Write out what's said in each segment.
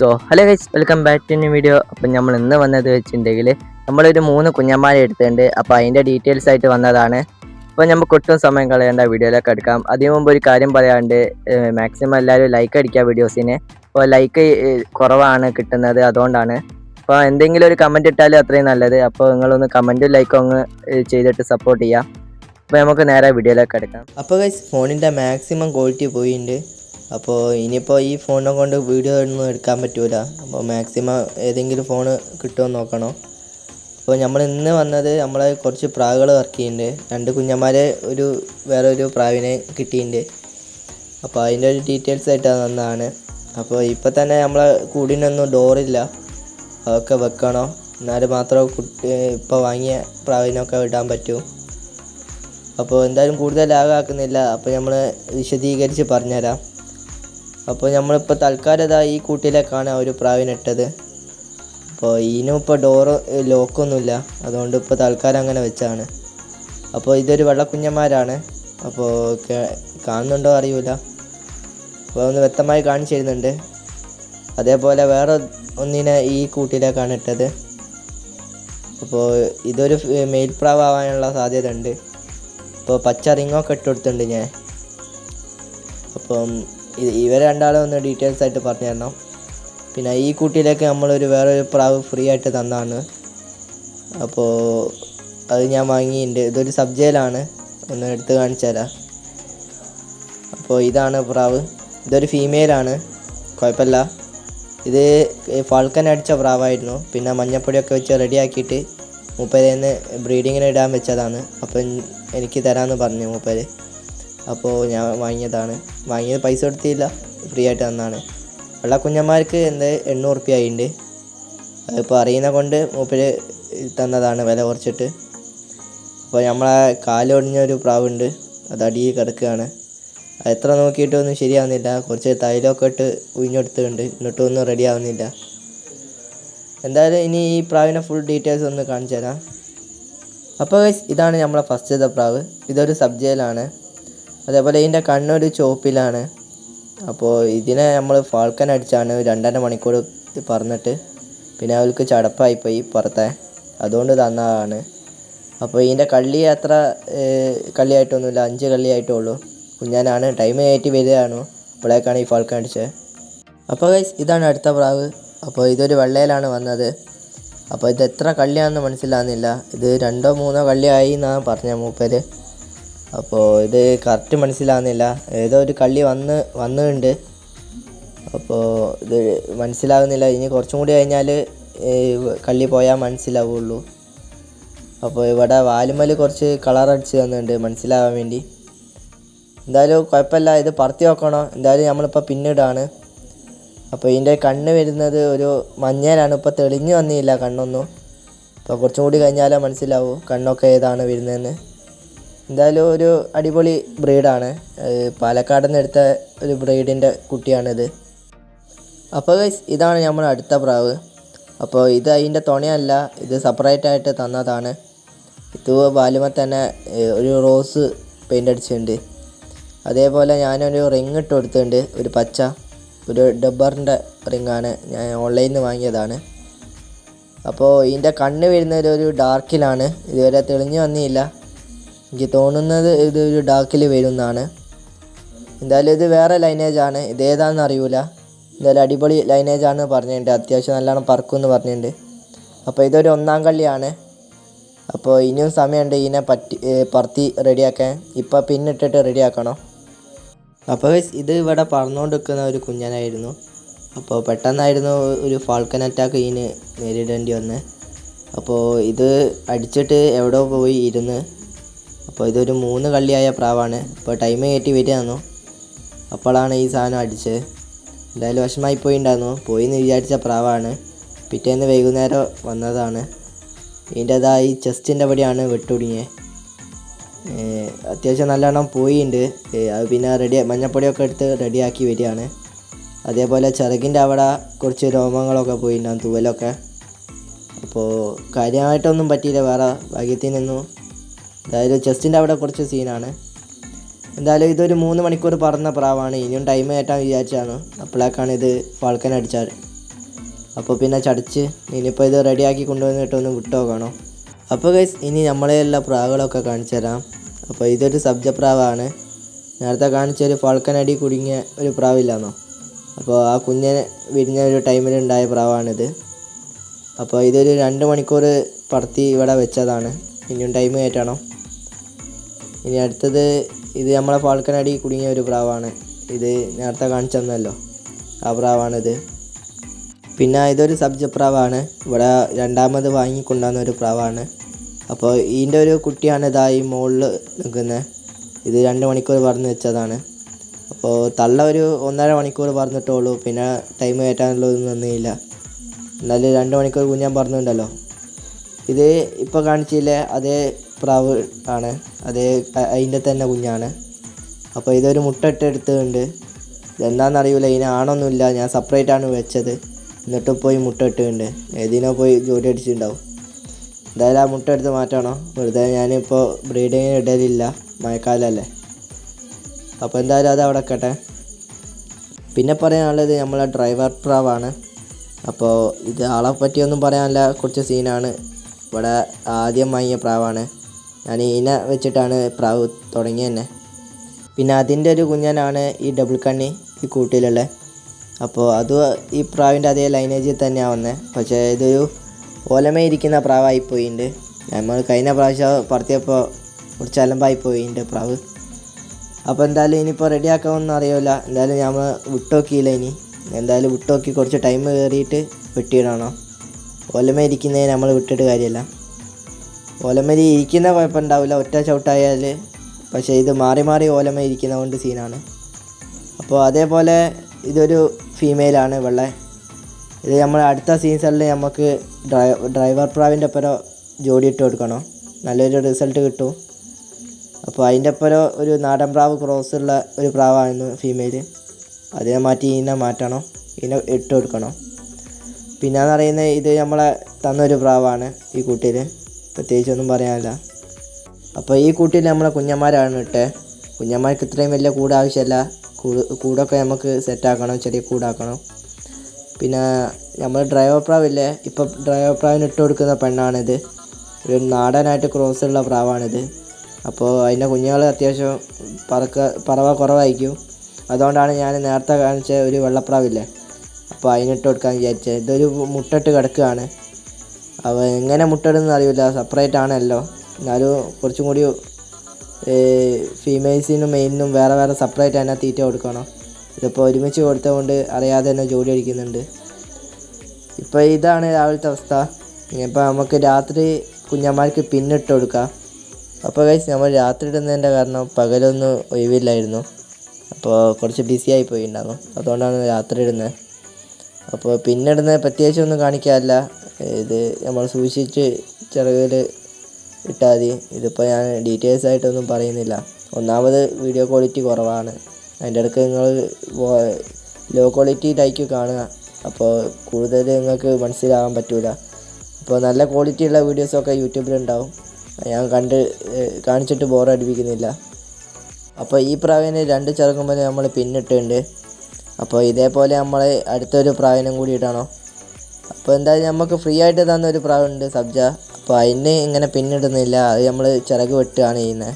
Hello guys, welcome back to new video. അപ്പം നമ്മൾ ഇന്ന് വന്നത് വെച്ചിട്ടുണ്ടെങ്കിൽ നമ്മളൊരു 3 കുഞ്ഞന്മാരെ എടുത്തിട്ടുണ്ട്. അപ്പോൾ അതിൻ്റെ ഡീറ്റെയിൽസ് ആയിട്ട് വന്നതാണ്. അപ്പോൾ നമുക്ക് ഒട്ടും സമയം കളയേണ്ട, വീഡിയോയിലേക്ക് എടുക്കാം. അതിനു മുമ്പ് ഒരു കാര്യം പറയാണ്ട്, മാക്സിമം എല്ലാവരും ലൈക്ക് അടിക്കുക വീഡിയോസിന്. അപ്പോൾ ലൈക്ക് കുറവാണ് കിട്ടുന്നത്, അതുകൊണ്ടാണ്. അപ്പോൾ എന്തെങ്കിലും ഒരു കമൻറ്റ് ഇട്ടാലും അത്രയും നല്ലത്. അപ്പോൾ നിങ്ങളൊന്ന് കമൻറ്റും ലൈക്കും ഒന്ന് ചെയ്തിട്ട് സപ്പോർട്ട് ചെയ്യാം. അപ്പോൾ നമുക്ക് നേരെ വീഡിയോയിലേക്ക് എടുക്കാം. അപ്പോൾ ഗൈസ്, ഫോണിൻ്റെ മാക്സിമം ക്വാളിറ്റി പോയിട്ടുണ്ട്. അപ്പോൾ ഇനിയിപ്പോൾ ഈ ഫോണിനെ കൊണ്ട് വീഡിയോ ഒന്നും എടുക്കാൻ പറ്റൂല. അപ്പോൾ മാക്സിമം ഏതെങ്കിലും ഫോണ് കിട്ടുമോ നോക്കണം. അപ്പോൾ നമ്മൾ ഇന്ന് വന്നത് നമ്മളെ കുറച്ച് പ്രാവുകൾ ഇറക്കിയിട്ടുണ്ട്. 2 കുഞ്ഞന്മാരെ വേറെ ഒരു പ്രാവിനെ കിട്ടിയിട്ടുണ്ട്. അപ്പോൾ അതിൻ്റെ ഒരു ഡീറ്റെയിൽസ് ആയിട്ട് വന്നതാണ്. അപ്പോൾ ഇപ്പോൾ തന്നെ നമ്മളെ കൂടിനൊന്നും ഡോറില്ല, അതൊക്കെ വെക്കണം. എന്നാലും മാത്രം ഇപ്പോൾ വാങ്ങിയ പ്രാവിനൊക്കെ വിടാൻ പറ്റൂ. അപ്പോൾ എന്തായാലും കൂടുതൽ ലാഗാക്കുന്നില്ല. അപ്പോൾ നമ്മൾ വിശദീകരിച്ച് പറഞ്ഞുതരാം. അപ്പോൾ നമ്മളിപ്പോൾ തൽക്കാലം ഈ കൂട്ടിലേക്കാണ് ഒരു പ്രാവിനിട്ടത്. അപ്പോൾ ഇതിനും ഇപ്പോൾ ഡോറ് ലോക്കൊന്നുമില്ല, അതുകൊണ്ട് ഇപ്പോൾ തൽക്കാലം അങ്ങനെ വെച്ചാണ്. അപ്പോൾ ഇതൊരു വെള്ളക്കുഞ്ഞന്മാരാണ്. അപ്പോൾ കാണുന്നുണ്ടോ അറിയില്ല. അപ്പോൾ ഒന്ന് വ്യക്തമായി കാണിച്ചു തരുന്നുണ്ട്. അതേപോലെ വേറെ ഒന്നിനെ ഈ കൂട്ടിലേക്കാണ് ഇട്ടത്. അപ്പോൾ ഇതൊരു മെയിൽ പ്രാവ് ആവാനുള്ള സാധ്യത ഉണ്ട്. അപ്പോൾ പച്ച റിങ്ങൊക്കെ ഇട്ട് കൊടുത്തിട്ടുണ്ട് ഞാൻ. അപ്പം ഇവർ രണ്ടാളും ഒന്ന് ഡീറ്റെയിൽസ് ആയിട്ട് പറഞ്ഞു തരണം. പിന്നെ ഈ കൂട്ടിലേക്ക് നമ്മളൊരു വേറൊരു പ്രാവ് ഫ്രീ ആയിട്ട് തന്നാണ്. അപ്പോൾ അത് ഞാൻ വാങ്ങിയിട്ടുണ്ട്. ഇതൊരു സബ്ജയിലാണ്, ഒന്ന് എടുത്ത് കാണിച്ചു തരാം. അപ്പോൾ ഇതാണ് പ്രാവ്. ഇതൊരു ഫീമെയിലാണ്, കുഴപ്പമില്ല. ഇത് ഫാൾക്കൻ അടിച്ച പ്രാവായിരുന്നു. പിന്നെ മഞ്ഞപ്പൊടിയൊക്കെ വെച്ച് റെഡിയാക്കിയിട്ട് മൂപ്പരേന്ന് ബ്രീഡിങ്ങിന് ഇടാൻ വെച്ചതാണ്. അപ്പം എനിക്ക് തരാമെന്ന് പറഞ്ഞു മൂപ്പര്. അപ്പോൾ ഞാൻ വാങ്ങിയത് പൈസ കൊടുത്തില്ല, ഫ്രീ ആയിട്ട് തന്നാണ്. വെള്ളക്കുഞ്ഞന്മാർക്ക് 800 റുപ്യ ആയിട്ടുണ്ട്. അതിപ്പോൾ അറിയുന്ന കൊണ്ട് മൂപ്പര് തന്നതാണ്, വില കുറച്ചിട്ട്. അപ്പോൾ നമ്മളെ കാലൊടിഞ്ഞൊരു പ്രാവുണ്ട്, അത് അടിയിൽ കിടക്കുകയാണ്. അത് എത്ര നോക്കിയിട്ടൊന്നും ശരിയാവുന്നില്ല. കുറച്ച് തൈലമൊക്കെ ഇട്ട് ഉഴിഞ്ഞെടുത്തിട്ടുണ്ട്, എന്നിട്ടൊന്നും റെഡി ആവുന്നില്ല. എന്തായാലും ഇനി ഈ പ്രാവിനെ ഫുൾ ഡീറ്റെയിൽസ് ഒന്ന് കാണിച്ചു തരാം. അപ്പോൾ ഗൈസ്, ഇതാണ് നമ്മളെ ഫസ്റ്റത്തെ പ്രാവ്. ഇതൊരു സബ്ജയിലാണ്. അതേപോലെ ഇതിൻ്റെ കണ്ണൊരു ചോപ്പിലാണ്. അപ്പോൾ ഇതിനെ നമ്മൾ ഫാൾക്കൻ അടിച്ചാണ് 2.5 മണിക്കൂർ പറന്നിട്ട്. പിന്നെ അവർക്ക് ചടപ്പായിപ്പോയി പുറത്തെ, അതുകൊണ്ട് തന്നതാണ്. അപ്പോൾ ഇതിൻ്റെ കള്ളി അത്ര കള്ളിയായിട്ടൊന്നുമില്ല, 5 കള്ളിയായിട്ടുള്ളൂ. കുഞ്ഞാനാണ്, ടൈം കയറ്റി വരികയാണ്. അപ്പോഴേക്കാണ് ഈ ഫാൾക്കൻ അടിച്ചത്. അപ്പോൾ ഗൈസ്, ഇതാണ് അടുത്ത പ്രാവ്. അപ്പോൾ ഇതൊരു വെള്ളയിലാണ് വന്നത്. അപ്പോൾ ഇത് എത്ര കള്ളിയാണെന്ന് മനസ്സിലാകുന്നില്ല. ഇത് 2-3 കള്ളിയായി എന്നാണ് പറഞ്ഞ മൂപ്പര്. അപ്പോൾ ഇത് കറക്റ്റ് മനസ്സിലാകുന്നില്ല, ഏതോ ഒരു കള്ളി വന്നിട്ടുണ്ട്. അപ്പോൾ ഇത് മനസ്സിലാകുന്നില്ല. ഇനി കുറച്ചും കൂടി കഴിഞ്ഞാൽ കള്ളി പോയാൽ മനസ്സിലാവുള്ളൂ. അപ്പോൾ ഇവിടെ വാലുമൽ കുറച്ച് കളർ അടിച്ച് തന്നിട്ടുണ്ട് മനസ്സിലാവാൻ വേണ്ടി. എന്തായാലും കുഴപ്പമില്ല, ഇത് പറത്തി നോക്കണം. എന്തായാലും നമ്മളിപ്പോൾ പിന്നിടാണ്. അപ്പോൾ ഇതിൻ്റെ കണ്ണ് വരുന്നത് ഒരു മഞ്ഞയിലാണ്. ഇപ്പോൾ തെളിഞ്ഞു വന്നില്ല കണ്ണൊന്നും. അപ്പോൾ കുറച്ചും കൂടി കഴിഞ്ഞാലേ മനസ്സിലാവൂ കണ്ണൊക്കെ ഏതാണ് വരുന്നതെന്ന്. എന്തായാലും ഒരു അടിപൊളി ബ്രീഡാണ്. പാലക്കാട് നിന്ന് എടുത്ത ഒരു ബ്രീഡിൻ്റെ കുട്ടിയാണിത്. അപ്പോൾ ഗൈസ്, ഇതാണ് നമ്മൾ അടുത്ത പ്രാവ്. അപ്പോൾ ഇത് അതിൻ്റെ തുണയല്ല, ഇത് സെപ്പറേറ്റായിട്ട് തന്നതാണ്. ഇത് വാലുമ തന്നെ ഒരു റോസ് പെയിൻ്റ് അടിച്ചിട്ടുണ്ട്. അതേപോലെ ഞാനൊരു റിങ് ഇട്ട് കൊടുത്തിട്ടുണ്ട്, ഒരു പച്ച, ഒരു ഡബ്ബറിൻ്റെ റിങ്ങാണ്, ഞാൻ ഓൺലൈനിൽ നിന്ന് വാങ്ങിയതാണ്. അപ്പോൾ ഇതിൻ്റെ കണ്ണ് വരുന്നത് ഒരു ഡാർക്കിലാണ്, ഇതുവരെ തെളിഞ്ഞു വന്നില്ല. എനിക്ക് തോന്നുന്നത് ഇതൊരു ഡാർക്കിൽ വരുന്നതാണ്. എന്തായാലും ഇത് വേറെ ലൈനേജാണ്, ഇതേതാണെന്ന് അറിയില്ല. എന്തായാലും അടിപൊളി ലൈനേജാണെന്ന് പറഞ്ഞിട്ടുണ്ട്, അത്യാവശ്യം നല്ലോണം പറക്കുമെന്ന് പറഞ്ഞിട്ടുണ്ട്. അപ്പോൾ ഇതൊരു 1-ാം കള്ളിയാണ്. അപ്പോൾ ഇനിയും സമയമുണ്ട് ഇതിനെ പറത്തി റെഡിയാക്കാൻ. ഇപ്പോൾ പിന്നിട്ടിട്ട് റെഡിയാക്കണം. അപ്പോൾ ഇത് ഇവിടെ പറന്നുകൊണ്ട് നിൽക്കുന്ന ഒരു കുഞ്ഞനായിരുന്നു. അപ്പോൾ പെട്ടെന്നായിരുന്നു ഒരു ഫാൾക്കൻ അറ്റാക്ക് ഇതിന് നേരിടേണ്ടി വന്നത്. അപ്പോൾ ഇത് അടിച്ചിട്ട് എവിടെ പോയി ഇരുന്ന്. അപ്പോൾ ഇതൊരു 3 കള്ളിയായ പ്രാവാണ്. ഇപ്പോൾ ടൈം കയറ്റി വരികയായിരുന്നു, അപ്പോഴാണ് ഈ സാധനം അടിച്ചത്. എന്തായാലും വിഷമായി പോയിണ്ടായിരുന്നു, പോയി എന്ന് വിചാരിച്ച പ്രാവാണ്. പിറ്റേന്ന് വൈകുന്നേരം വന്നതാണ്. ഇതിൻ്റെതായി ചെസ്റ്റിൻ്റെ അവിടെയാണ് വെട്ടുടിങ്ങിയത്. അത്യാവശ്യം നല്ലോണം പോയിട്ടുണ്ട്. അത് പിന്നെ മഞ്ഞപ്പൊടിയൊക്കെ എടുത്ത് റെഡിയാക്കി വരികയാണ്. അതേപോലെ ചിറകിൻ്റെ അവിടെ കുറച്ച് രോമങ്ങളൊക്കെ പോയിട്ടുണ്ടാകും, തൂവലൊക്കെ. അപ്പോൾ കാര്യമായിട്ടൊന്നും പറ്റിയില്ല, വേറെ ഭാഗ്യത്തിനൊന്നും. അതായത് ചെസ്റ്റിൻ്റെ അവിടെ കുറച്ച് സീനാണ്. എന്തായാലും ഇതൊരു 3 മണിക്കൂർ പറന്ന പ്രാവാണ്. ഇനിയും ടൈം കയറ്റാൻ വിചാരിച്ചാണ്, അപ്പോഴേക്കാണ് ഇത് ഫാൾക്കൻ അടിച്ചാൽ. അപ്പോൾ പിന്നെ ചടച്ച് ഇനിയിപ്പോൾ ഇത് റെഡിയാക്കി കൊണ്ടുവന്നിട്ട് ഒന്ന് വിട്ട് നോക്കണം. അപ്പോൾ ഗൈസ് ഇനി നമ്മളെല്ലാം പ്രാവുകളൊക്കെ കാണിച്ചു തരാം. അപ്പോൾ ഇതൊരു സബ്ജപ്രാവാണ്. നേരത്തെ കാണിച്ചൊരു ഫാൾക്കനടി കുടുങ്ങിയ ഒരു പ്രാവില്ലാന്നോ, അപ്പോൾ ആ കുഞ്ഞിനെ വിരിഞ്ഞ ഒരു ടൈമിലുണ്ടായ പ്രാവാണിത്. അപ്പോൾ ഇതൊരു 2 മണിക്കൂർ പറത്തി ഇവിടെ വെച്ചതാണ്. ഇനിയും ടൈം കയറ്റണം. ഇനി അടുത്തത് ഇത് നമ്മളെ ഫാൾക്കനടി കുടുങ്ങിയ ഒരു പ്രാവാണ്. ഇത് നേരത്തെ കാണിച്ചു തന്നല്ലോ, ആ പ്രാവാണിത്. പിന്നെ ഇതൊരു സബ്ജപ്രാവാണ്. ഇവിടെ രണ്ടാമത് വാങ്ങിക്കൊണ്ടുവന്ന ഒരു പ്രാവാണ്. അപ്പോൾ ഇതിൻ്റെ ഒരു കുട്ടിയാണ് ഇതായി മുകളിൽ നിൽക്കുന്നത്. ഇത് 2 മണിക്കൂർ പറന്ന് വെച്ചതാണ്. അപ്പോൾ തള്ള ഒരു 1.5 മണിക്കൂർ പറന്നിട്ടുള്ളൂ. പിന്നെ ടൈം കയറ്റാനുള്ളതൊന്നും വന്നില്ല. എന്നാലും 2 മണിക്കൂർ കുഞ്ഞാൻ പറഞ്ഞിട്ടുണ്ടല്ലോ. ഇത് ഇപ്പോൾ കാണിച്ചില്ലേ അതേ പ്രാവ് ആണ്, അതിൻ്റെ തന്നെ കുഞ്ഞാണ്. അപ്പോൾ ഇതൊരു മുട്ട ഇട്ടെടുത്തിട്ടുണ്ട്. ഇതെന്താണെന്നറിയില്ല, ഇതിനാണൊന്നുമില്ല. ഞാൻ സെപ്പറേറ്റ് ആണ് വെച്ചത്. എന്നിട്ട് പോയി മുട്ട ഇട്ടിട്ടുണ്ട്. ഏതിനോ പോയി ജോലി അടിച്ചിട്ടുണ്ടാവും. എന്തായാലും ആ മുട്ട എടുത്ത് മാറ്റണം. വെറുതെ ഞാനിപ്പോൾ ബ്രീഡിങ്ങിന് ഇടലില്ല, മഴക്കാലമല്ലേ. അപ്പോൾ എന്തായാലും അത് അവിടെ വെക്കട്ടെ. പിന്നെ പറയാനുള്ളത് നമ്മളെ ഡ്രൈവർ പ്രാവാണ്. അപ്പോൾ ഇത് ആളെ പറ്റിയൊന്നും പറയാനില്ല, കുറച്ച് സീനാണ്. ഇവിടെ ആദ്യം വാങ്ങിയ പ്രാവാണ്. ഞാൻ ഇതിനെ വെച്ചിട്ടാണ് പ്രാവ് തുടങ്ങിയത് തന്നെ. പിന്നെ അതിൻ്റെ ഒരു കുഞ്ഞനാണ് ഈ ഡബിൾ കണ്ണി ഈ കൂട്ടിലുള്ള. അപ്പോൾ അത് ഈ പ്രാവിൻ്റെ അതേ ലൈനേജിൽ തന്നെയാണ് വന്നത്. പക്ഷേ ഇതൊരു ഓലമയിരിക്കുന്ന പ്രാവായിപ്പോയിട്ടുണ്ട്. നമ്മൾ കഴിഞ്ഞ പ്രാവശ്യം പറത്തിയപ്പോൾ കുറച്ച് അലമ്പായിപ്പോയിട്ടുണ്ട് പ്രാവ്. അപ്പോൾ എന്തായാലും ഇനിയിപ്പോൾ റെഡിയാക്കാമെന്ന് അറിയില്ല. എന്തായാലും നമ്മൾ വിട്ടുനോക്കിയില്ല. ഇനി എന്തായാലും വിട്ടുനോക്കി കുറച്ച് ടൈം കയറിയിട്ട് വെട്ടിയിടണം. ഓലമയിരിക്കുന്നതിന് നമ്മൾ വിട്ടിട്ട് കാര്യമില്ല. ഓലമരി ഇരിക്കുന്ന കുഴപ്പമുണ്ടാവില്ല, ഒറ്റ ചവിട്ടായാൽ. പക്ഷേ ഇത് മാറി മാറി ഓലമ ഇരിക്കുന്നത് കൊണ്ട് സീനാണ്. അപ്പോൾ അതേപോലെ ഇതൊരു ഫീമെയിലാണ് വെള്ള. ഇത് നമ്മൾ അടുത്ത സീസണിൽ നമുക്ക് ഡ്രൈവർ പ്രാവിൻ്റെ ഒപ്പം ജോഡി ഇട്ട് കൊടുക്കണം. നല്ലൊരു റിസൾട്ട് കിട്ടും. അപ്പോൾ അതിൻ്റെ ഒപ്പം ഒരു നാടൻ പ്രാവ് ക്രോസുള്ള ഒരു പ്രാവായിരുന്നു ഫീമെയിൽ. അതിനെ മാറ്റി ഇതിനെ മാറ്റണം, ഇതിനെ ഇട്ട് കൊടുക്കണം. പിന്നെയെന്ന് പറയുന്നത് ഇത് നമ്മളെ തന്നൊരു പ്രാവാണ്. ഈ കൂട്ടിൽ പ്രത്യേകിച്ചൊന്നും പറയാനില്ല. അപ്പോൾ ഈ കൂട്ടിൽ നമ്മളെ കുഞ്ഞന്മാരാണ് ഇട്ടത്. കുഞ്ഞന്മാർക്ക് ഇത്രയും വലിയ കൂട് ആവശ്യമില്ല. കൂടൊക്കെ നമുക്ക് സെറ്റാക്കണം, ചെറിയ കൂടാക്കണം. പിന്നെ നമ്മൾ ഡ്രൈവർ പ്രാവില്ലേ, ഇപ്പോൾ ഡ്രൈവർ പ്രാവിന് ഇട്ട് കൊടുക്കുന്ന പെണ്ണാണിത്. ഒരു നാടനായിട്ട് ക്രോസുള്ള പ്രാവാണിത്. അപ്പോൾ അതിൻ്റെ കുഞ്ഞുങ്ങൾ അത്യാവശ്യം പറവ കുറവായിരിക്കും. അതുകൊണ്ടാണ് ഞാൻ നേരത്തെ കാണിച്ച ഒരു വെള്ളപ്രാവില്ലേ, അപ്പോൾ അതിനിട്ട് കൊടുക്കാൻ വിചാരിച്ചത്. ഇതൊരു മുട്ടിട്ട് കിടക്കുകയാണ്. അപ്പോൾ എങ്ങനെ മുട്ടിടുമെന്ന് അറിയില്ല, സെപ്പറേറ്റ് ആണല്ലോ. എന്നാലും കുറച്ചും കൂടി ഫീമെയിൽസിനും മെയിലിനും വേറെ വേറെ സെപ്പറേറ്റ് തന്നെ തീറ്റ കൊടുക്കണം. ഇതിപ്പോൾ ഒരുമിച്ച് കൊടുത്തതുകൊണ്ട് അറിയാതെ തന്നെ ജോലി അടിക്കുന്നുണ്ട്. ഇപ്പോൾ ഇതാണ് രാവിലത്തെ അവസ്ഥ. ഇനിയിപ്പോൾ നമുക്ക് രാത്രി കുഞ്ഞന്മാർക്ക് പിന്നിട്ട് കൊടുക്കാം. അപ്പോൾ ഗൈസ് നമ്മൾ രാത്രി ഇടുന്നതിൻ്റെ കാരണം പകലൊന്നും ഒഴിവില്ലായിരുന്നു. അപ്പോൾ കുറച്ച് ബിസി ആയി പോയിട്ടുണ്ടായിരുന്നു. അതുകൊണ്ടാണ് രാത്രി ഇടുന്നത്. അപ്പോൾ പിന്നിടുന്നത് പ്രത്യേകിച്ചൊന്നും കാണിക്കാറില്ല. ഇത് നമ്മൾ സൂക്ഷിച്ച് ചിറകിൽ ഇട്ടാൽ മതി. ഇതിപ്പോൾ ഞാൻ ഡീറ്റെയിൽസ് ആയിട്ടൊന്നും പറയുന്നില്ല. ഒന്നാമത് വീഡിയോ ക്വാളിറ്റി കുറവാണ്. അതിൻ്റെ ഇടയ്ക്ക് നിങ്ങൾ ലോ ക്വാളിറ്റിയിലായിരിക്കും കാണുക. അപ്പോൾ കൂടുതൽ നിങ്ങൾക്ക് മനസ്സിലാകാൻ പറ്റില്ല. അപ്പോൾ നല്ല ക്വാളിറ്റിയുള്ള വീഡിയോസൊക്കെ യൂട്യൂബിലുണ്ടാവും. ഞാൻ കാണിച്ചിട്ട് ബോറടിപ്പിക്കുന്നില്ല. അപ്പോൾ ഈ പ്രാവിന് 2 ചിറകുമ്പോൾ നമ്മൾ പിന്നിട്ടുണ്ട്. അപ്പോൾ ഇതേപോലെ നമ്മൾ അടുത്തൊരു പ്രാവിനും കൂടി ഇടണം. അപ്പോൾ എന്തായാലും നമുക്ക് ഫ്രീ ആയിട്ട് തന്നൊരു പ്രാവുണ്ട് സബ്ജ. അപ്പോൾ അതിന് ഇങ്ങനെ പിന്നിടുന്നില്ല, അത് നമ്മൾ ചിറക് വെട്ടുകയാണ് ചെയ്യുന്നത്.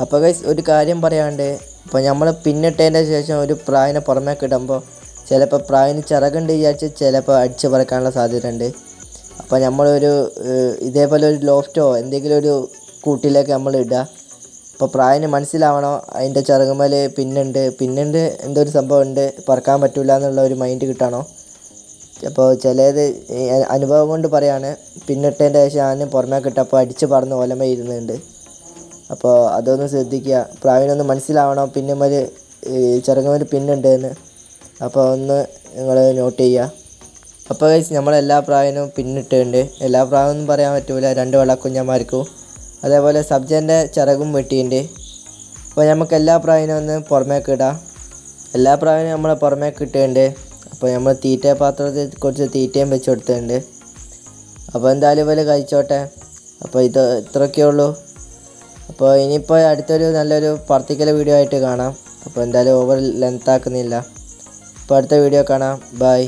അപ്പോൾ ഗൈസ് ഒരു കാര്യം പറയാണ്ട്, ഇപ്പോൾ നമ്മൾ പിന്നിട്ടതിൻ്റെ ശേഷം ഒരു പ്രാവിനെ പുറമേക്ക് ഇടുമ്പോൾ ചിലപ്പോൾ പ്രാവിന് ചിറകുണ്ട് വിചാരിച്ച് ചിലപ്പോൾ അടിച്ച് പറക്കാനുള്ള സാധ്യത ഉണ്ട്. അപ്പോൾ നമ്മളൊരു ഇതേപോലെ ഒരു ലോഫ്റ്റോ എന്തെങ്കിലും ഒരു കൂട്ടിലേക്ക് നമ്മൾ ഇടുക. അപ്പോൾ പ്രാവിന് മനസ്സിലാവണോ അതിൻ്റെ ചിറകുമേൽ പിന്നുണ്ട് എന്തോ ഒരു സംഭവം ഉണ്ട്, പറക്കാൻ പറ്റില്ല എന്നുള്ള ഒരു മൈൻഡ് കിട്ടണോ. അപ്പോൾ ചിലത് അനുഭവം കൊണ്ട് പറയാണ്, പിന്നിട്ടതിൻ്റെ ശേഷം ഞാൻ പുറമേക്ക് ഇട്ടപ്പോൾ അടിച്ച് പറന്ന് ഓലമ ഇരുന്നുണ്ട്. അപ്പോൾ അതൊന്ന് ശ്രദ്ധിക്കുക. പ്രാവിനൊന്ന് മനസ്സിലാവണം പിന്നുമേൽ ചിറകുമേൽ പിന്നുണ്ട് എന്ന്. അപ്പോൾ ഒന്ന് നിങ്ങൾ നോട്ട് ചെയ്യുക. അപ്പോൾ ഗൈസ് നമ്മളെല്ലാ പ്രാവിനും പിന്നിട്ടുണ്ട്. എല്ലാ പ്രാവെന്നും പറയാൻ പറ്റില്ല, 2 വെള്ളക്കുഞ്ഞന്മാർക്കും. അതേപോലെ സബ്ജൻ്റെ ചിറകും വെട്ടിയിട്ടുണ്ട്. അപ്പോൾ നമുക്ക് എല്ലാ പ്രാവിനും ഒന്ന് പുറമേക്ക് ഇടാം. എല്ലാ പ്രാവിനും നമ്മൾ പുറമേക്ക് ഇട്ടിട്ടുണ്ട്. അപ്പോൾ നമ്മൾ തീറ്റ പാത്രത്തിൽ കുറച്ച് തീറ്റയും വെച്ച് കൊടുത്തിട്ടുണ്ട്. അപ്പോൾ എന്തായാലും ഇവർ കഴിച്ചോട്ടെ. അപ്പോൾ ഇത്രയൊക്കെ ഉള്ളൂ. അപ്പോൾ ഇനിയിപ്പോൾ അടുത്തൊരു നല്ലൊരു പറത്തിക്കൽ വീഡിയോ ആയിട്ട് കാണാം. അപ്പോൾ എന്തായാലും ഓവർ ലെങ്ത് ആക്കുന്നില്ല. അപ്പോൾ അടുത്ത വീഡിയോ കാണാം. ബൈ.